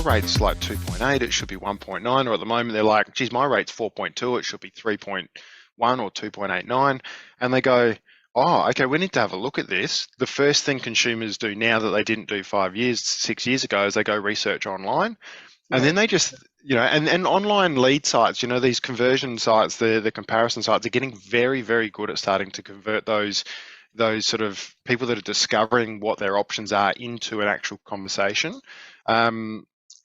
rate's like 2.8, it should be 1.9, or at the moment they're like, geez, my rate's 4.2, it should be 3.1 or 2.89, and they go, oh, okay, we need to have a look at this. The first thing consumers do now that they didn't do 6 years ago is they go research online, and then they just, and online lead sites, these conversion sites, the comparison sites are getting very, very good at starting to convert those sort of people that are discovering what their options are into an actual conversation.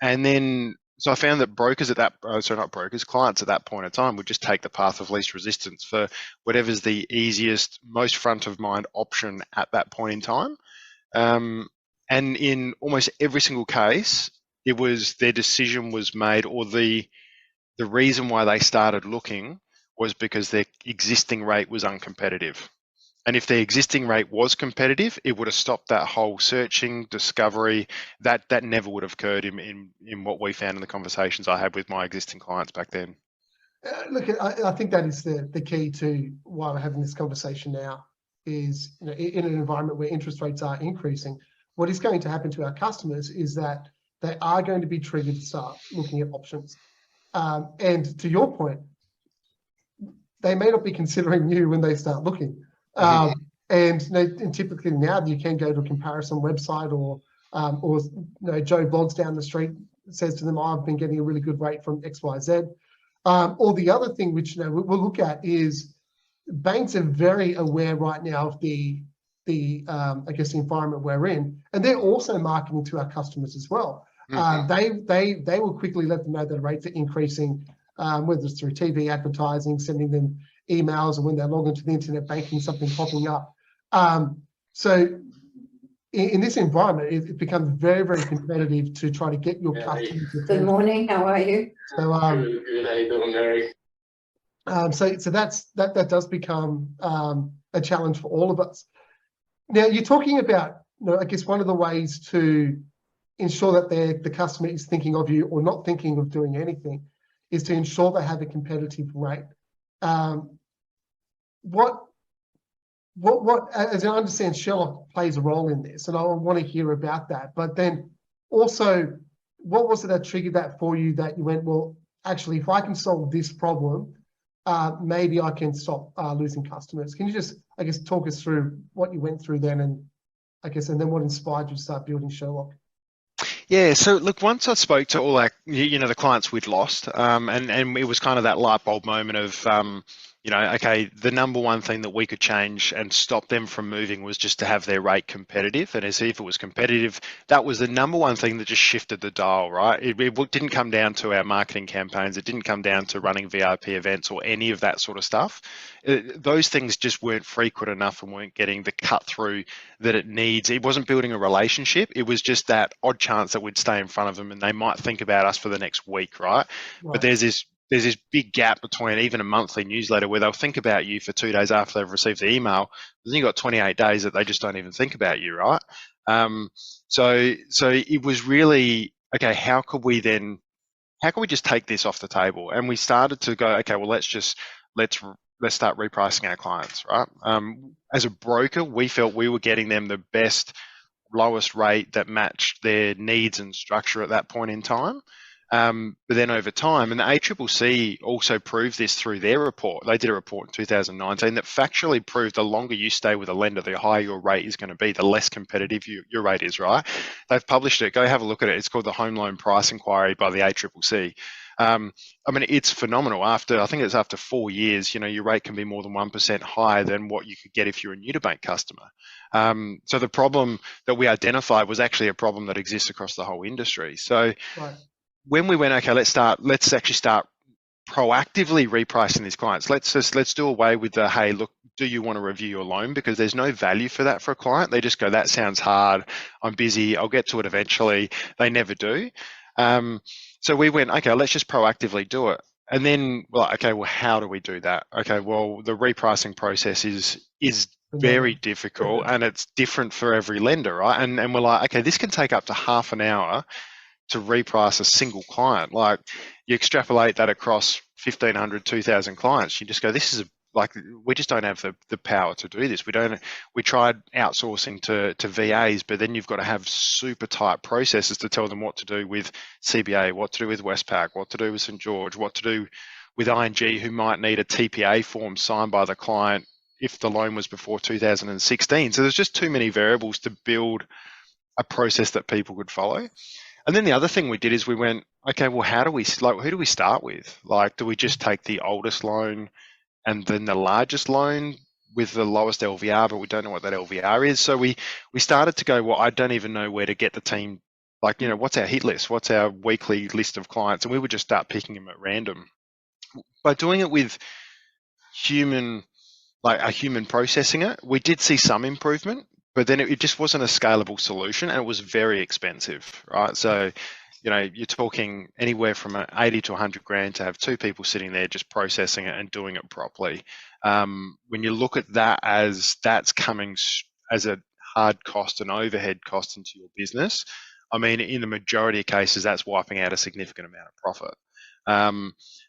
And then, so I found that clients at that point in time would just take the path of least resistance for whatever's the easiest, most front of mind option at that point in time. And in almost every single case, it was their decision was made, or the reason why they started looking was because their existing rate was uncompetitive. And if the existing rate was competitive, it would have stopped that whole searching, discovery. That never would have occurred in what we found in the conversations I had with my existing clients back then. Look, I think that is the key to why we're having this conversation now is, in an environment where interest rates are increasing, what is going to happen to our customers is that they are going to be triggered to start looking at options. And to your point, they may not be considering you when they start looking. And typically now you can go to a comparison website or Joe Blogs down the street says to them, I've been getting a really good rate from XYZ. Or the other thing which we'll look at is banks are very aware right now of the environment we're in, and they're also marketing to our customers as well. They will quickly let them know that rates are increasing, whether it's through TV advertising, sending them emails, or when they log into the internet banking, something popping up. So in this environment, it becomes very, very competitive to try to get your customers. Good morning. How are you? So, good. How you doing, Mary? So that does become a challenge for all of us. Now, you're talking about, I guess one of the ways to ensure that the customer is thinking of you or not thinking of doing anything is to ensure they have a competitive rate. What, as I understand, Sherlok plays a role in this, and I want to hear about that. But then also, what was it that triggered that for you, that you went, well, actually, if I can solve this problem, maybe I can stop losing customers? Can you just, I guess, talk us through what you went through then, and then what inspired you to start building Sherlok? Yeah, so look, once I spoke to all our, the clients we'd lost, and it was kind of that light bulb moment of, okay, the number one thing that we could change and stop them from moving was just to have their rate competitive. And as if it was competitive, that was the number one thing that just shifted the dial, right? It didn't come down to our marketing campaigns. It didn't come down to running VIP events or any of that sort of stuff. Those things just weren't frequent enough and weren't getting the cut through that it needs. It wasn't building a relationship. It was just that odd chance that we'd stay in front of them and they might think about us for the next week, right? But there's this big gap between even a monthly newsletter where they'll think about you for 2 days after they've received the email. Then you've got 28 days that they just don't even think about you, right? So it was really, okay, how could we just take this off the table? And we started to go, okay, well, let's start repricing our clients, right? As a broker, we felt we were getting them the best, lowest rate that matched their needs and structure at that point in time. But then over time, and the ACCC also proved this through their report. They did a report in 2019 that factually proved the longer you stay with a lender, the higher your rate is going to be, the less competitive your rate is, right? They've published it. Go have a look at it. It's called the Home Loan Price Inquiry by the ACCC. It's phenomenal. I think it's after 4 years, your rate can be more than 1% higher than what you could get if you're a new to bank customer. So the problem that we identified was actually a problem that exists across the whole industry. So when we went, okay, let's actually start proactively repricing these clients. Let's do away with the, hey, look, do you want to review your loan? Because there's no value for that for a client. They just go, that sounds hard. I'm busy. I'll get to it eventually. They never do. So we went, okay, let's just proactively do it. And then, how do we do that? Okay, well, the repricing process is very difficult and it's different for every lender, right? And we're like, okay, this can take up to half an hour to reprice a single client. Like, you extrapolate that across 1,500, 2,000 clients, you just go, this is like we just don't have the power to do this. We tried outsourcing to VAs, but then you've got to have super tight processes to tell them what to do with CBA, what to do with Westpac, what to do with St. George, what to do with ING, who might need a TPA form signed by the client if the loan was before 2016. So there's just too many variables to build a process that people could follow. And then the other thing we did is we went, okay, well, who do we start with? Like, do we just take the oldest loan and then the largest loan with the lowest LVR, but we don't know what that LVR is? So we started to go, well, I don't even know where to get the team. Like, what's our hit list? What's our weekly list of clients? And we would just start picking them at random. By doing it with a human processing it, we did see some improvement, but then it just wasn't a scalable solution, and it was very expensive, right? So, you're talking anywhere from 80 to 100 grand to have two people sitting there just processing it and doing it properly. When you look at that as that's coming as a hard cost and overhead cost into your business, I mean, in the majority of cases, that's wiping out a significant amount of profit.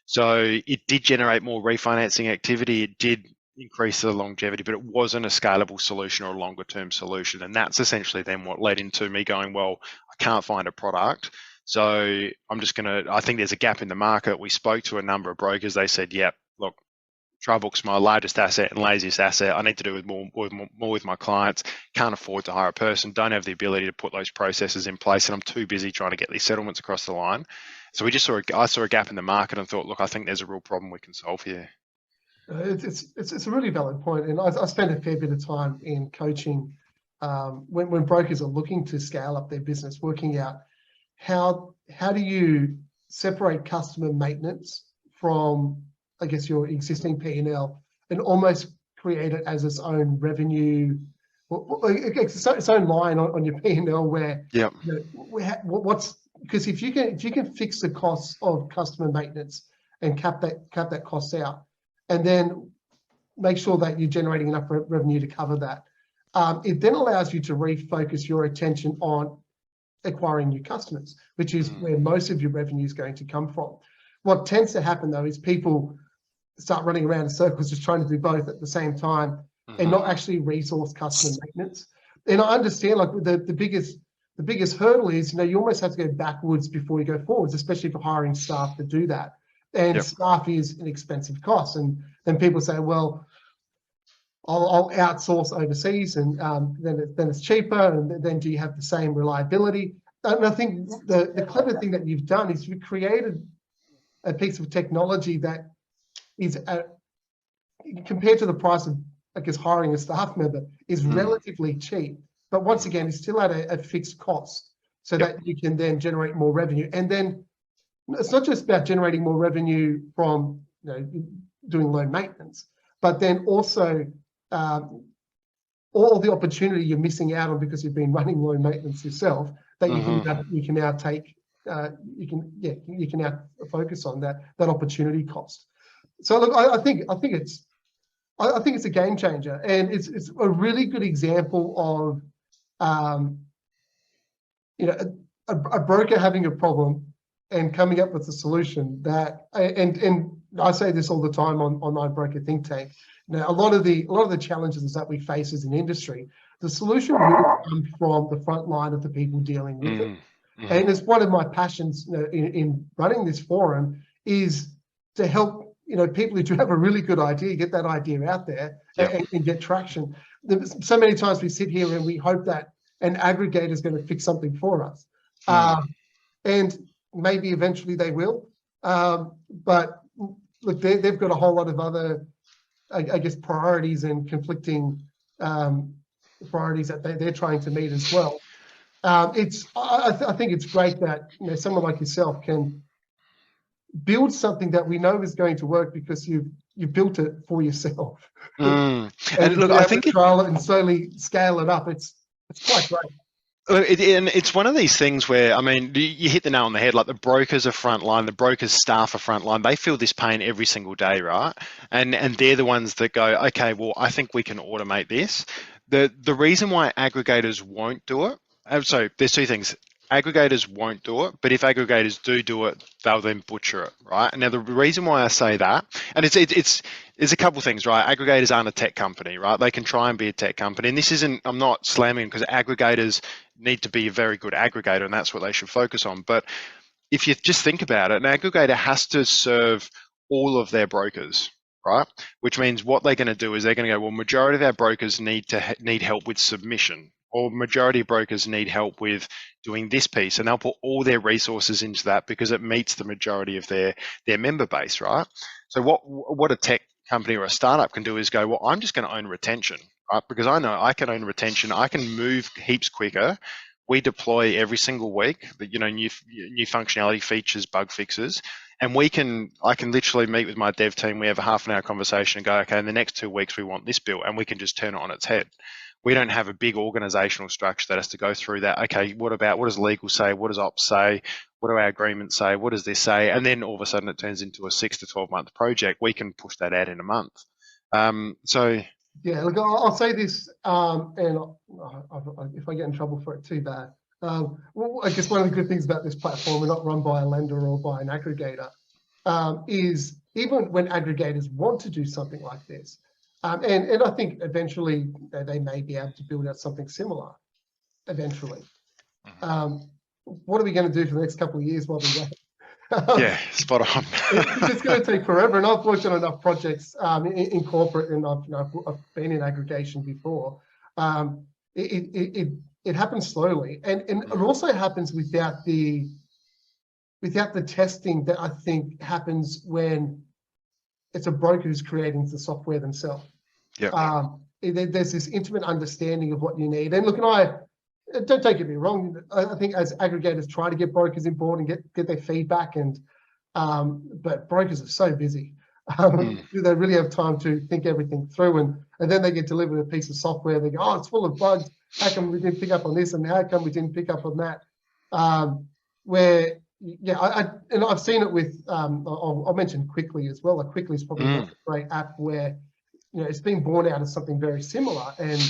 So it did generate more refinancing activity. It did increase the longevity, but it wasn't a scalable solution or a longer term solution. And that's essentially then what led into me going, well, I can't find a product. So I think there's a gap in the market. We spoke to a number of brokers. They said, yep, look, TrialBook's my largest asset and laziest asset. I need to do more with my clients. Can't afford to hire a person. Don't have the ability to put those processes in place. And I'm too busy trying to get these settlements across the line. So I saw a gap in the market and thought, look, I think there's a real problem we can solve here. It's a really valid point, and I spend a fair bit of time in coaching when brokers are looking to scale up their business, working out how do you separate customer maintenance from, I guess, your existing P&L and almost create it as its own revenue, its own line on your P&L where because if you can fix the costs of customer maintenance and cap that cost out, and then make sure that you're generating enough revenue to cover that, it then allows you to refocus your attention on acquiring new customers, which is where most of your revenue is going to come from. What tends to happen though is people start running around in circles just trying to do both at the same time and not actually resource customer maintenance. And I understand, like, the biggest hurdle is, you almost have to go backwards before you go forwards, especially for hiring staff to do that. And staff is an expensive cost. And then people say, well, I'll outsource overseas, and then it's cheaper, and then do you have the same reliability? And I think the clever thing that you've done is you've created a piece of technology that is, compared to the price of, I guess, hiring a staff member, is relatively cheap. But once again, it's still at a fixed cost, so that you can then generate more revenue. And then it's not just about generating more revenue from doing loan maintenance, but then also all the opportunity you're missing out on because you've been running loan maintenance yourself, that you can now take, you can now focus on that opportunity cost. So look, I think it's a game changer, and it's a really good example of a broker having a problem and coming up with a solution that, and I say this all the time on my broker think tank. Now, a lot of the challenges that we face as an industry, the solution really comes from the front line of the people dealing with it. And it's one of my passions in running this forum is to help people who do have a really good idea get that idea out there and get traction. So many times we sit here and we hope that an aggregator is going to fix something for us, and maybe eventually they will. But look, they've got a whole lot of other, I guess, priorities and conflicting priorities that they're trying to meet as well. I think it's great that someone like yourself can build something that we know is going to work because you built it for yourself. And look, I think trial it and slowly scale it up. It's quite great. And it's one of these things where, I mean, you hit the nail on the head. Like, the brokers are frontline, the brokers' staff are frontline. They feel this pain every single day, right? And they're the ones that go, okay, well, I think we can automate this. The reason why aggregators won't do it, so there's two things. aggregators won't do it, but if aggregators do it, they'll then butcher it, right? Now the reason why I say that, and it's a couple things, right? Aggregators aren't a tech company, right? They can try and be a tech company, and this isn't. I'm not slamming because aggregators need to be a very good aggregator, and that's what they should focus on. But if you just think about it, an aggregator has to serve all of their brokers, right? Which means what they're going to do is they're going to go, well, majority of our brokers need help with submission, or majority of brokers need help with doing this piece, and they'll put all their resources into that because it meets the majority of their member base, right? So what a tech company or a startup can do is go, well, I'm just going to own retention, right? Because I know I can own retention, I can move heaps quicker. We deploy every single week, new functionality, features, bug fixes, and I can literally meet with my dev team. We have a half an hour conversation and go, okay, in the next 2 weeks we want this built, and we can just turn it on its head. We don't have a big organizational structure that has to go through that. Okay, what does legal say? What does ops say? What do our agreements say? What does this say? And then all of a sudden it turns into a 6 to 12 month project. We can push that out in a month. Yeah, look, I'll say this, and if I get in trouble for it, too bad. Well, I guess one of the good things about this platform, we're not run by a lender or by an aggregator, is even when aggregators want to do something like this, and I think eventually they may be able to build out something similar eventually. What are we going to do for the next couple of years while we wait? Yeah, spot on. It's going to take forever, and I've worked on enough projects in corporate, and I've been in aggregation before. It happens slowly, and it also happens without the testing that I think happens when it's a broker who's creating the software themselves. Yeah. There's this intimate understanding of what you need. And look, don't take me wrong. I think as aggregators try to get brokers on board and get their feedback, but brokers are so busy. They really have time to think everything through, and then they get delivered a piece of software. They go, oh, it's full of bugs. How come we didn't pick up on this, and how come we didn't pick up on that? And I've seen it with. I'll mention Quickly as well. Like Quickly is probably not a great app where it's been born out of something very similar, and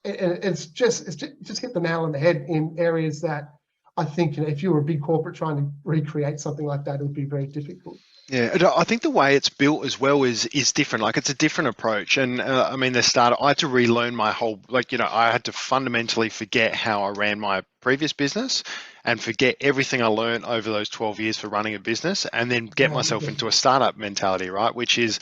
it's just hit the nail on the head in areas that I think if you were a big corporate trying to recreate something like that, it would be very difficult. Yeah, I think the way it's built as well is different. Like it's a different approach, and I mean, I had to relearn my whole. I had to fundamentally forget how I ran my previous business, and forget everything I learned over those 12 years for running a business, and then get myself into a startup mentality, right? Which is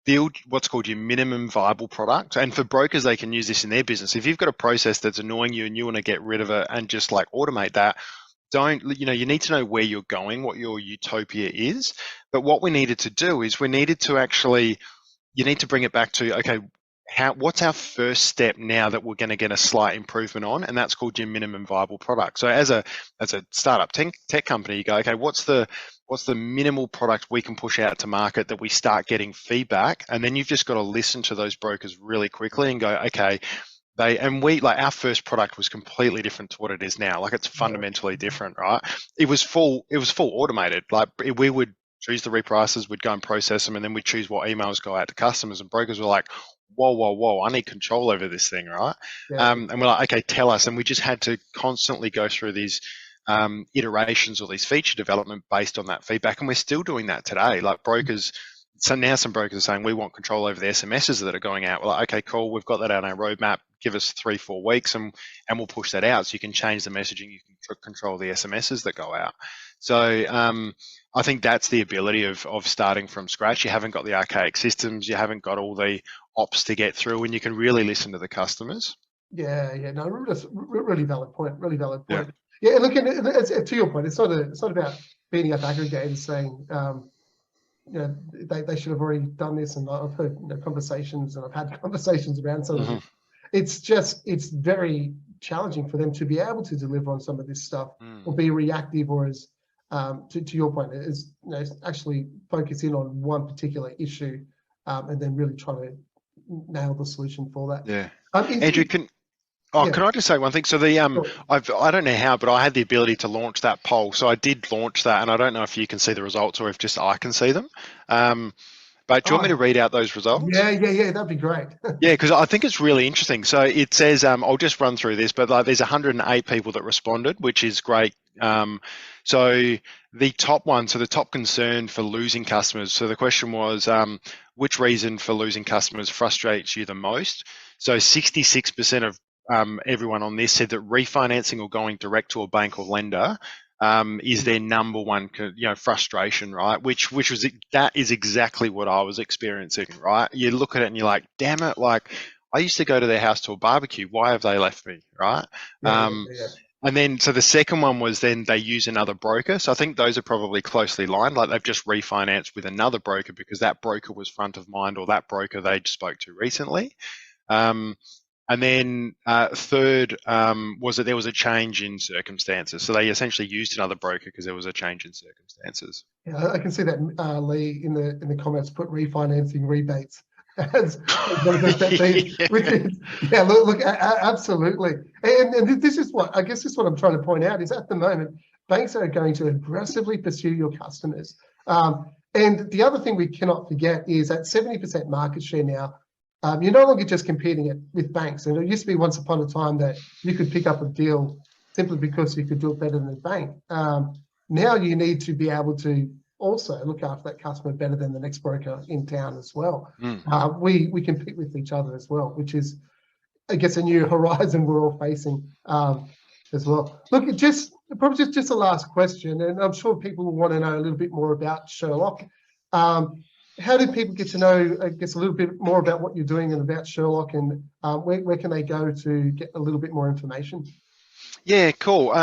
build what's called your minimum viable product. And for brokers, they can use this in their business. If you've got a process that's annoying you and you want to get rid of it and just automate that, you need to know where you're going, what your utopia is. But what we needed to do is you need to bring it back to, okay, what's our first step now that we're going to get a slight improvement on? And that's called your minimum viable product. So as a startup tech company, you go, okay, what's the minimal product we can push out to market that we start getting feedback? And then you've just got to listen to those brokers really quickly and go, okay, our first product was completely different to what it is now. It's fundamentally different, right? It was full automated. We would choose the reprices, we'd go and process them, and then we'd choose what emails go out to customers, and brokers were like, whoa, I need control over this thing, right? Yeah. And we're like, okay, tell us. And we just had to constantly go through these iterations or these feature development based on that feedback. And we're still doing that today. So now some brokers are saying we want control over the SMSs that are going out. We're like, okay, cool, we've got that on our roadmap. Give us 3-4 weeks and we'll push that out. So you can change the messaging, you can control the SMSs that go out. So I think that's the ability of starting from scratch. You haven't got the archaic systems, you haven't got all the ops to get through, and you can really listen to the customers. No, that's really valid point. Yeah, look, to your point, it's not about beating up aggregators saying, they should have already done this. And I've heard conversations, and I've had conversations around some of it. It's very challenging for them to be able to deliver on some of this stuff, or be reactive, or as to your point, is actually focus in on one particular issue, and then really try to nail the solution for that. Yeah. Andrew, can I just say one thing? So I don't know how, but I had the ability to launch that poll. So I did launch that, and I don't know if you can see the results or if just I can see them. But do you want me to read out those results? Yeah, that'd be great. Yeah, because I think it's really interesting. So it says, I'll just run through this, but like there's 108 people that responded, which is great. So the top one, so the top concern for losing customers. So the question was, which reason for losing customers frustrates you the most? So 66% of everyone on this said that refinancing or going direct to a bank or lender is their number one, frustration, right? Which that is exactly what I was experiencing, right? You look at it and you're like, damn it, like I used to go to their house to a barbecue. Why have they left me, right? Yeah. And then, so the second one was then they use another broker. So I think those are probably closely aligned. Like they've just refinanced with another broker because that broker was front of mind or that broker they spoke to recently. And then third was that there was a change in circumstances. So they essentially used another broker because there was a change in circumstances. Yeah, I can see that Lee in the comments put refinancing rebates as one of the themes, which is, look, absolutely. And this is what, I guess this is what I'm trying to point out is at the moment, banks are going to aggressively pursue your customers. And the other thing we cannot forget is at 70% market share now, you're no longer just competing it with banks. And it used to be once upon a time that you could pick up a deal simply because you could do it better than the bank. Now you need to be able to also look after that customer better than the next broker in town as well. We compete with each other as well, which is, I guess, a new horizon we're all facing as well. Look, probably just a last question, and I'm sure people will want to know a little bit more about Sherlok. How do people get to know, I guess, a little bit more about what you're doing and about Sherlok, and where can they go to get a little bit more information? Yeah, cool.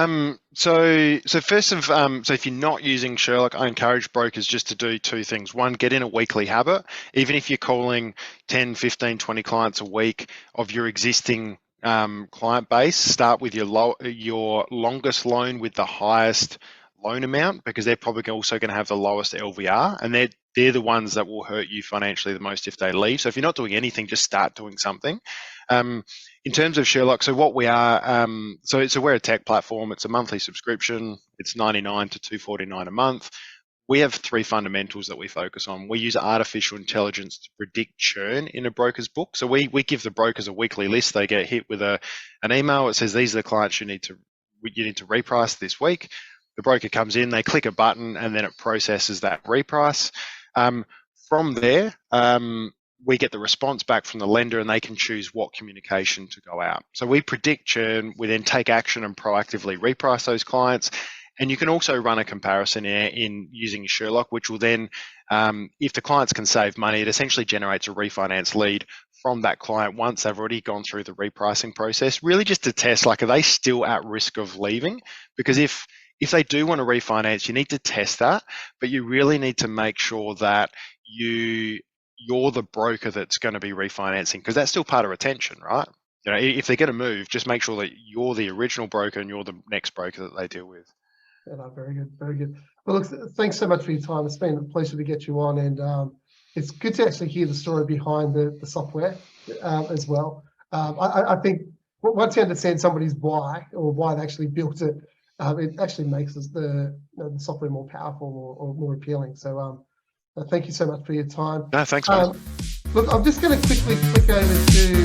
So first of, so if you're not using Sherlok, I encourage brokers just to do two things. One, get in a weekly habit. Even if you're calling 10, 15, 20 clients a week of your existing client base, start with your longest loan with the highest loan amount, because they're probably also going to have the lowest LVR, and they're the ones that will hurt you financially the most if they leave. So if you're not doing anything, just start doing something. In terms of Sherlok, so what we are, so we're a tech platform. It's a monthly subscription. It's $99 to $249 a month. We have three fundamentals that we focus on. We use artificial intelligence to predict churn in a broker's book. So we give the brokers a weekly list. They get hit with an email. It says, these are the clients you need to reprice this week. The broker comes in, they click a button, and then it processes that reprice. From there, we get the response back from the lender, and they can choose what communication to go out. So we predict churn, we then take action and proactively reprice those clients. And you can also run a comparison in using Sherlok, which will then, if the clients can save money, it essentially generates a refinance lead from that client once they've already gone through the repricing process, really just to test, like, are they still at risk of leaving? Because if they do want to refinance, you need to test that, but you really need to make sure that you're the broker that's going to be refinancing, because that's still part of retention, right? You know, if they're going to move, just make sure that you're the original broker and you're the next broker that they deal with. Yeah, no, very good, very good. Well, look, thanks so much for your time. It's been a pleasure to get you on, and it's good to actually hear the story behind the software as well. I think once you understand somebody's why, or why they actually built it, it actually makes the software more powerful or more appealing. So thank you so much for your time. No, thanks, mate. Look, I'm just going to quickly click over to